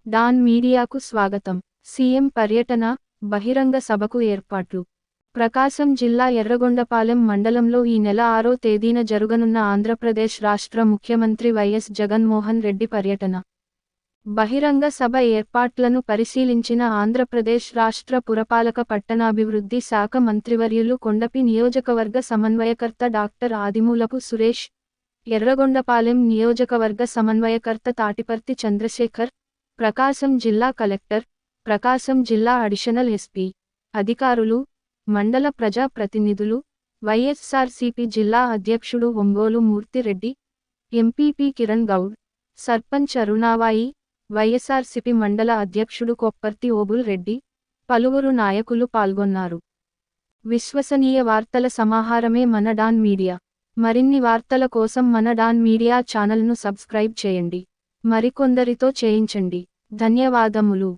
Don మీడియాకు స్వాగతం. CM పర్యటన, బహిరంగ సభకు ఏర్పాట్లు. ప్రకాశం జిల్లా ఎర్రగొండపాలెం మండలంలో ఈ నెల 6వ తేదీన జరుగనున్న ఆంధ్రప్రదేశ్ రాష్ట్ర ముఖ్యమంత్రి వైఎస్ జగన్మోహన్ రెడ్డి పర్యటన, బహిరంగ సభ ఏర్పాట్లను పరిశీలించిన ఆంధ్రప్రదేశ్ రాష్ట్ర పురపాలక పట్టణాభివృద్ధి శాఖ మంత్రివర్యులు కొండపి నియోజకవర్గ సమన్వయకర్త డాక్టర్ ఆదిమూలపు సురేష్, ఎర్రగొండపాలెం నియోజకవర్గ సమన్వయకర్త తాటిపర్తి చంద్రశేఖర్, ప్రకాశం జిల్లా కలెక్టర్, ప్రకాశం జిల్లా అడిషనల్ ఎస్పీ, అధికారులు, మండల ప్రజా ప్రతినిధులు, వైఎస్ఆర్సీపీ జిల్లా అధ్యక్షుడు ఒంగోలు మూర్తిరెడ్డి, ఎంపీపీ కిరణ్ గౌడ్, సర్పంచ్ అరుణావాయి, వైఎస్ఆర్సీపీ మండల అధ్యక్షుడు కొప్పర్తి ఓబుల్ రెడ్డి, పలువురు నాయకులు పాల్గొన్నారు. విశ్వసనీయ వార్తల సమాహారమే మన డాన్ మీడియా. మరిన్ని వార్తల కోసం మన డాన్ మీడియా ఛానల్ను సబ్స్క్రైబ్ చేయండి. మరికొందరితో చేయించండి. ధన్యవాదములు.